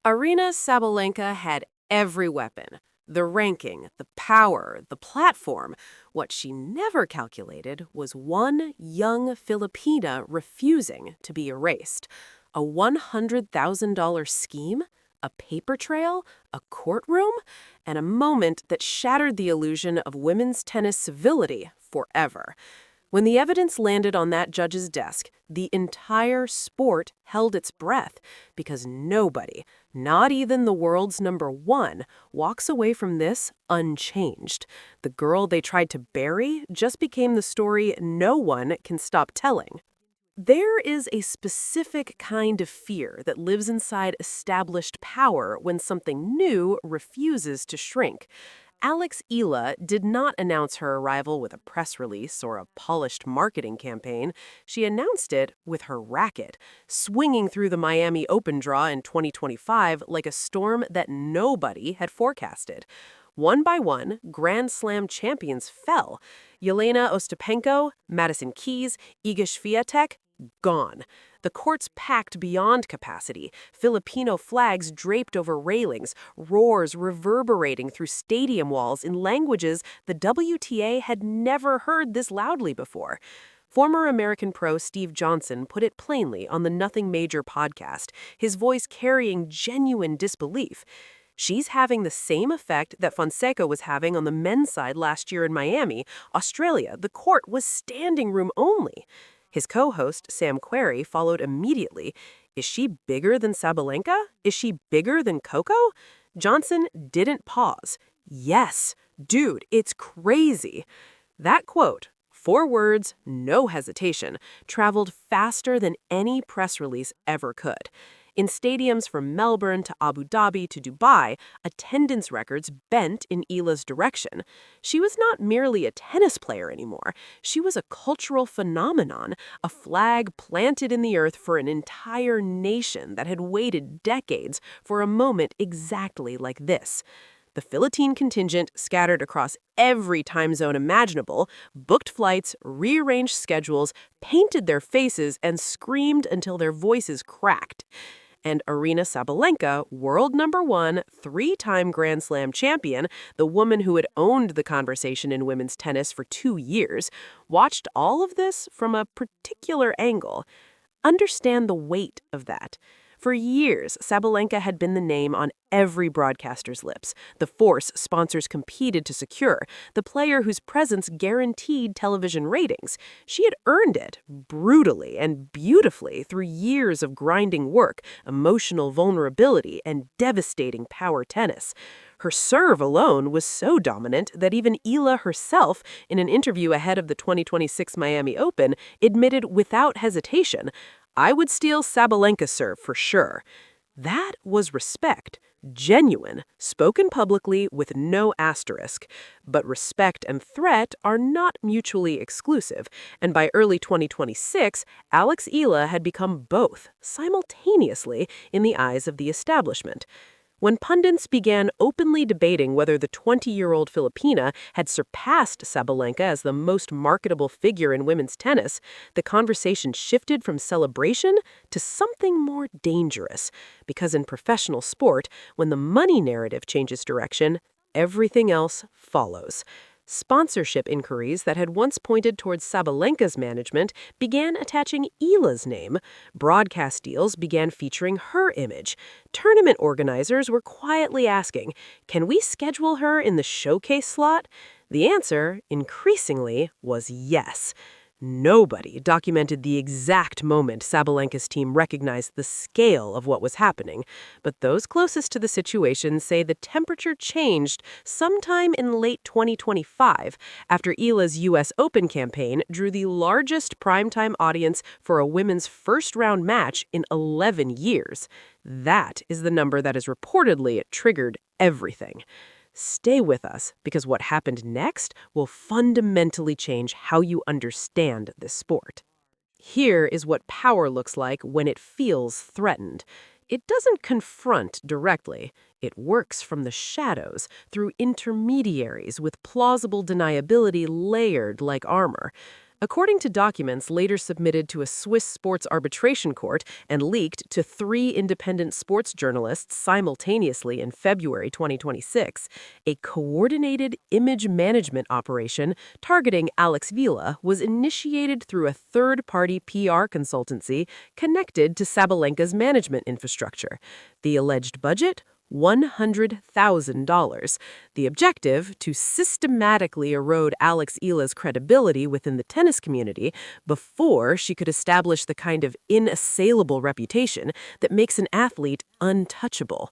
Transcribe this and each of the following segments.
Arena Sabalenka had every weapon. The ranking, the power, the platform. What she never calculated was one young Filipina refusing to be erased. A $100,000 scheme? A paper trail? A courtroom? And a moment that shattered the illusion of women's tennis civility forever. When the evidence landed on that judge's desk, the entire sport held its breath because nobody, not even the world's number one, walks away from this unchanged. The girl they tried to bury just became the story no one can stop telling. There is a specific kind of fear that lives inside established power when something new refuses to shrink. Alex Eala did not announce her arrival with a press release or a polished marketing campaign. She announced it with her racket, swinging through the Miami Open draw in 2025 like a storm that nobody had forecasted. One by one, Grand Slam champions fell. Yelena Ostapenko, Madison Keys, Iga Swiatek, gone. The courts packed beyond capacity, Filipino flags draped over railings, roars reverberating through stadium walls in languages the WTA had never heard this loudly before. Former American pro Steve Johnson put it plainly on the Nothing Major podcast, his voice carrying genuine disbelief. She's having the same effect that Fonseca was having on the men's side last year in Miami, Australia. The court was standing room only. His co-host, Sam Querrey, followed immediately. Is she bigger than Sabalenka? Is she bigger than Coco? Johnson didn't pause. Yes, dude, it's crazy. That quote, 4 words, no hesitation, traveled faster than any press release ever could. In stadiums from Melbourne to Abu Dhabi to Dubai, attendance records bent in Eala's direction. She was not merely a tennis player anymore. She was a cultural phenomenon, a flag planted in the earth for an entire nation that had waited decades for a moment exactly like this. The Philippine contingent scattered across every time zone imaginable, booked flights, rearranged schedules, painted their faces, and screamed until their voices cracked. And Arena Sabalenka, world number 1, 3-time Grand Slam champion, the woman who had owned the conversation in women's tennis for 2 years, watched all of this from a particular angle. Understand the weight of that. For years, Sabalenka had been the name on every broadcaster's lips, the force sponsors competed to secure, the player whose presence guaranteed television ratings. She had earned it, brutally and beautifully, through years of grinding work, emotional vulnerability, and devastating power tennis. Her serve alone was so dominant that even Eala herself, in an interview ahead of the 2026 Miami Open, admitted without hesitation, I would steal Sabalenka's serve for sure. That was respect, genuine, spoken publicly with no asterisk. But respect and threat are not mutually exclusive, and by early 2026, Alex Eala had become both, simultaneously, in the eyes of the establishment. When pundits began openly debating whether the 20-year-old Filipina had surpassed Sabalenka as the most marketable figure in women's tennis, the conversation shifted from celebration to something more dangerous. Because in professional sport, when the money narrative changes direction, everything else follows. Sponsorship inquiries that had once pointed towards Sabalenka's management began attaching Eala's name. Broadcast deals began featuring her image. Tournament organizers were quietly asking, can we schedule her in the showcase slot? The answer, increasingly, was yes. Nobody documented the exact moment Sabalenka's team recognized the scale of what was happening, but those closest to the situation say the temperature changed sometime in late 2025 after Eala's U.S. Open campaign drew the largest primetime audience for a women's first-round match in 11 years. That is the number that has reportedly triggered everything. Stay with us, because what happened next will fundamentally change how you understand this sport. Here is what power looks like when it feels threatened. It doesn't confront directly. It works from the shadows, through intermediaries with plausible deniability layered like armor. According to documents later submitted to a Swiss sports arbitration court and leaked to 3 independent sports journalists simultaneously in February 2026, a coordinated image management operation targeting Alex Eala was initiated through a third-party PR consultancy connected to Sabalenka's management infrastructure. The alleged budget? $100,000. The objective, to systematically erode Alex Eala's credibility within the tennis community before she could establish the kind of inassailable reputation that makes an athlete untouchable.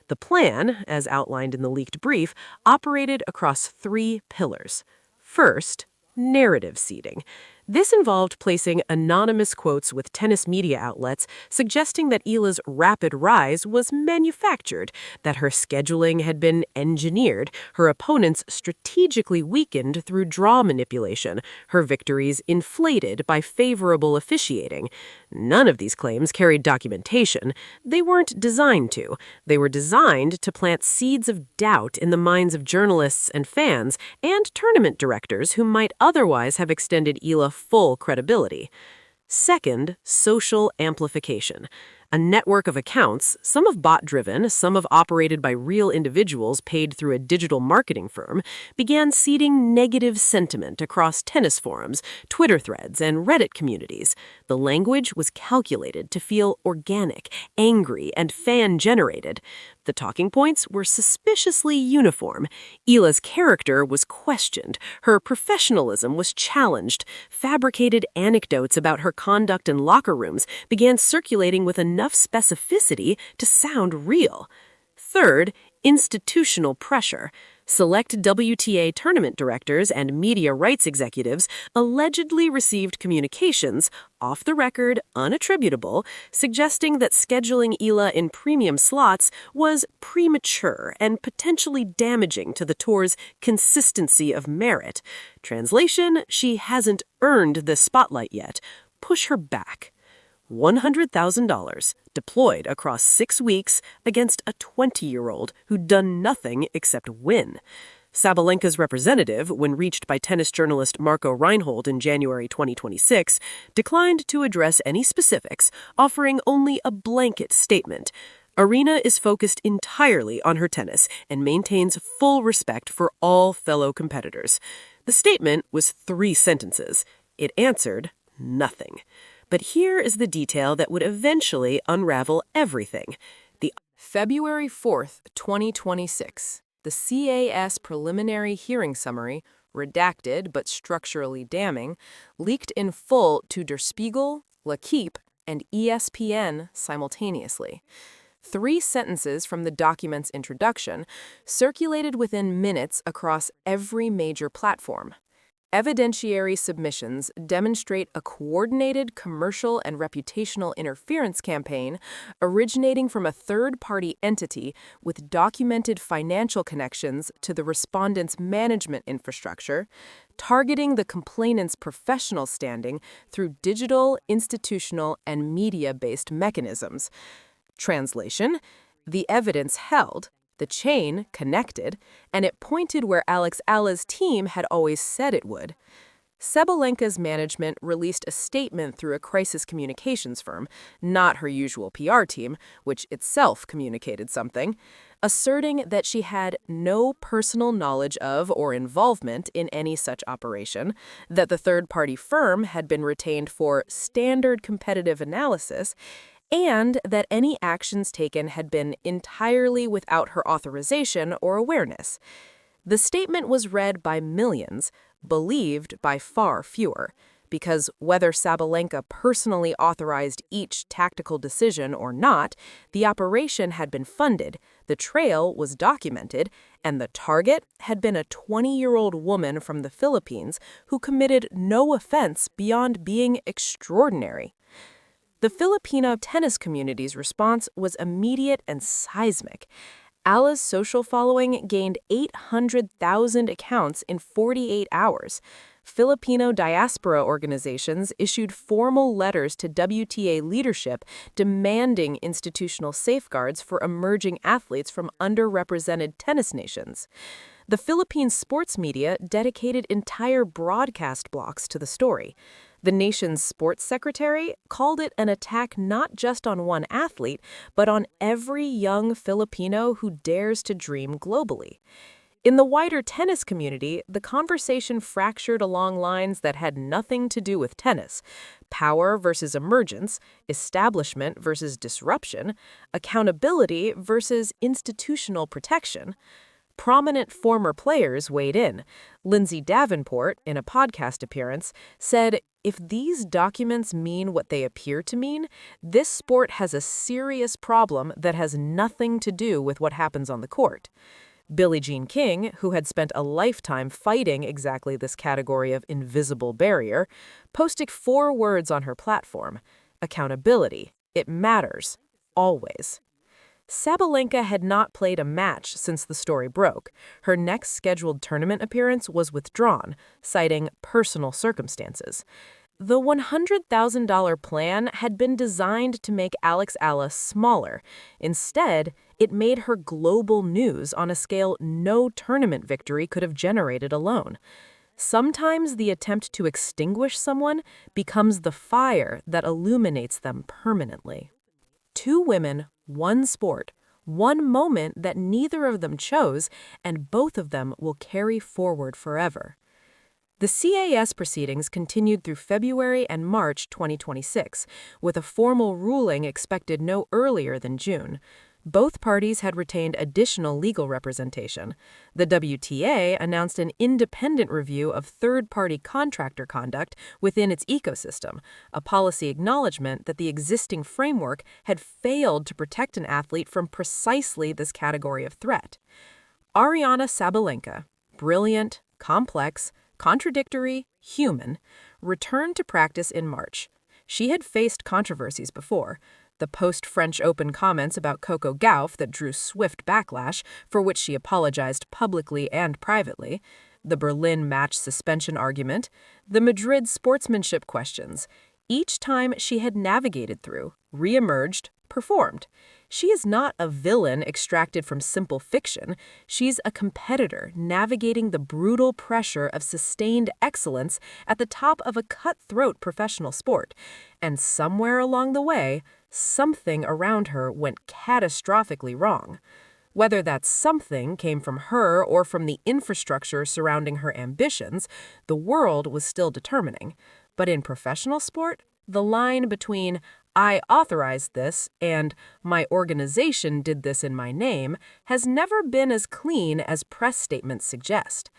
The plan, as outlined in the leaked brief, operated across 3 pillars. First, narrative seeding. This involved placing anonymous quotes with tennis media outlets suggesting that Eala's rapid rise was manufactured, that her scheduling had been engineered, her opponents strategically weakened through draw manipulation, her victories inflated by favorable officiating. None of these claims carried documentation. They weren't designed to. They were designed to plant seeds of doubt in the minds of journalists and fans and tournament directors who might otherwise have extended Eala full credibility. Second, social amplification. A network of accounts, some of bot-driven, some of operated by real individuals paid through a digital marketing firm, began seeding negative sentiment across tennis forums, Twitter threads, and Reddit communities. The language was calculated to feel organic, angry, and fan-generated. The talking points were suspiciously uniform. Eala's character was questioned. Her professionalism was challenged. Fabricated anecdotes about her conduct in locker rooms began circulating with enough specificity to sound real. Third, institutional pressure. Select WTA tournament directors and media rights executives allegedly received communications, off the record, unattributable, suggesting that scheduling Eala in premium slots was premature and potentially damaging to the tour's consistency of merit. Translation, she hasn't earned the spotlight yet. Push her back. $100,000 deployed across 6 weeks against a 20-year-old who'd done nothing except win. Sabalenka's representative, when reached by tennis journalist Marco Reinhold in January 2026, declined to address any specifics, offering only a blanket statement. Arena is focused entirely on her tennis and maintains full respect for all fellow competitors. The statement was 3 sentences. It answered nothing. But here is the detail that would eventually unravel everything. The February 4th, 2026, the CAS preliminary hearing summary, redacted but structurally damning, leaked in full to Der Spiegel, L'Equipe, and ESPN simultaneously. 3 sentences from the document's introduction circulated within minutes across every major platform. Evidentiary submissions demonstrate a coordinated commercial and reputational interference campaign originating from a third-party entity with documented financial connections to the respondent's management infrastructure, targeting the complainant's professional standing through digital, institutional, and media-based mechanisms. Translation: the evidence held, the chain connected, and it pointed where Alex Eala's team had always said it would. Sabalenka's management released a statement through a crisis communications firm, not her usual PR team, which itself communicated something, asserting that she had no personal knowledge of or involvement in any such operation, that the third-party firm had been retained for standard competitive analysis, and that any actions taken had been entirely without her authorization or awareness. The statement was read by millions, believed by far fewer, because whether Sabalenka personally authorized each tactical decision or not, the operation had been funded, the trail was documented, and the target had been a 20-year-old woman from the Philippines who committed no offense beyond being extraordinary. The Filipino tennis community's response was immediate and seismic. Eala's social following gained 800,000 accounts in 48 hours. Filipino diaspora organizations issued formal letters to WTA leadership demanding institutional safeguards for emerging athletes from underrepresented tennis nations. The Philippine sports media dedicated entire broadcast blocks to the story. The nation's sports secretary called it an attack not just on one athlete, but on every young Filipino who dares to dream globally. In the wider tennis community, the conversation fractured along lines that had nothing to do with tennis: power versus emergence, establishment versus disruption, accountability versus institutional protection. Prominent former players weighed in. Lindsay Davenport, in a podcast appearance, said, "If these documents mean what they appear to mean, this sport has a serious problem that has nothing to do with what happens on the court." Billie Jean King, who had spent a lifetime fighting exactly this category of invisible barrier, posted 4 words on her platform: accountability. It matters. Always. Sabalenka had not played a match since the story broke. Her next scheduled tournament appearance was withdrawn, citing personal circumstances. The $100,000 plan had been designed to make Alex Eala smaller. Instead, it made her global news on a scale no tournament victory could have generated alone. Sometimes the attempt to extinguish someone becomes the fire that illuminates them permanently. 2 women, 1 sport, 1 moment that neither of them chose, and both of them will carry forward forever. The CAS proceedings continued through February and March 2026, with a formal ruling expected no earlier than June. Both parties had retained additional legal representation. The WTA announced an independent review of third-party contractor conduct within its ecosystem, a policy acknowledgement that the existing framework had failed to protect an athlete from precisely this category of threat. Aryna Sabalenka, brilliant, complex, contradictory, human, returned to practice in March. She had faced controversies before: the post-French Open comments about Coco Gauff that drew swift backlash, for which she apologized publicly and privately, the Berlin match suspension argument, the Madrid sportsmanship questions. Each time she had navigated through, re-emerged, performed. She is not a villain extracted from simple fiction. She's a competitor navigating the brutal pressure of sustained excellence at the top of a cutthroat professional sport. And somewhere along the way, something around her went catastrophically wrong. Whether that something came from her or from the infrastructure surrounding her ambitions, the world was still determining. But in professional sport, the line between "I authorized this" and "my organization did this in my name" has never been as clean as press statements suggest.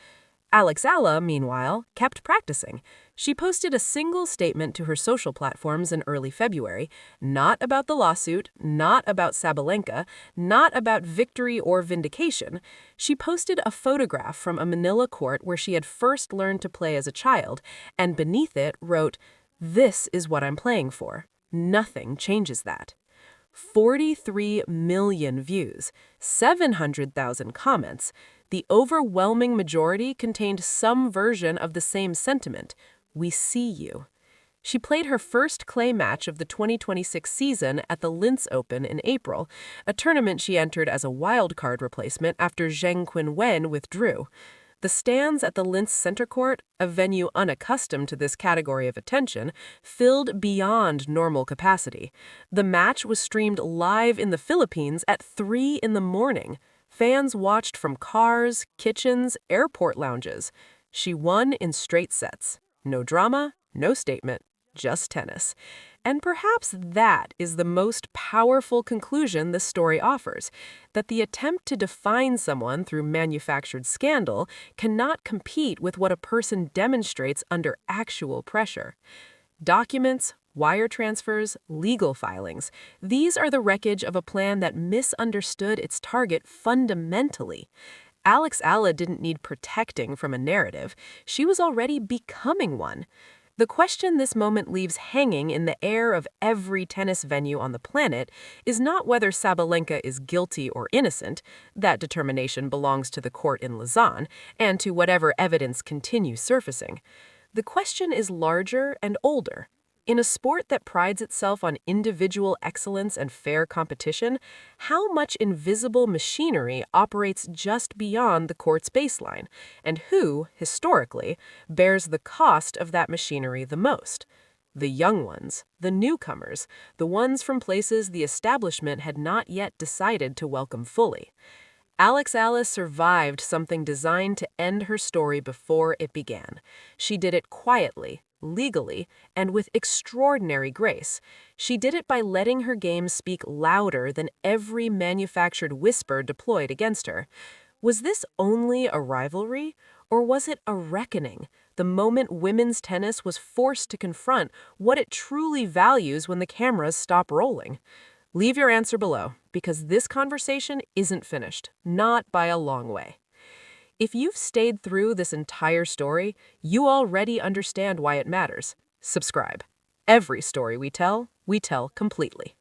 Alex Eala, meanwhile, kept practicing. She posted a single statement to her social platforms in early February, not about the lawsuit, not about Sabalenka, not about victory or vindication. She posted a photograph from a Manila court where she had first learned to play as a child, and beneath it wrote, "This is what I'm playing for. Nothing changes that." 43 million views, 700,000 comments. The overwhelming majority contained some version of the same sentiment: "We see you." She played her first clay match of the 2026 season at the Linz Open in April, a tournament she entered as a wildcard replacement after Zheng Qinwen withdrew. The stands at the Linz Center Court, a venue unaccustomed to this category of attention, filled beyond normal capacity. The match was streamed live in the Philippines at 3 in the morning. Fans watched from cars, kitchens, airport lounges. She won in straight sets. No drama, no statement, just tennis. And perhaps that is the most powerful conclusion this story offers: that the attempt to define someone through manufactured scandal cannot compete with what a person demonstrates under actual pressure. Documents, wire transfers, legal filings, these are the wreckage of a plan that misunderstood its target fundamentally. Alex Eala didn't need protecting from a narrative. She was already becoming one. The question this moment leaves hanging in the air of every tennis venue on the planet is not whether Sabalenka is guilty or innocent. That determination belongs to the court in Lausanne and to whatever evidence continues surfacing. The question is larger and older. In a sport that prides itself on individual excellence and fair competition, how much invisible machinery operates just beyond the court's baseline, and who, historically, bears the cost of that machinery the most? The young ones, the newcomers, the ones from places the establishment had not yet decided to welcome fully. Alex Eala survived something designed to end her story before it began. She did it quietly, legally, and with extraordinary grace. She did it by letting her game speak louder than every manufactured whisper deployed against her. Was this only a rivalry, or was it a reckoning, the moment women's tennis was forced to confront what it truly values when the cameras stop rolling? Leave your answer below, because this conversation isn't finished, not by a long way. If you've stayed through this entire story, you already understand why it matters. Subscribe. Every story we tell completely.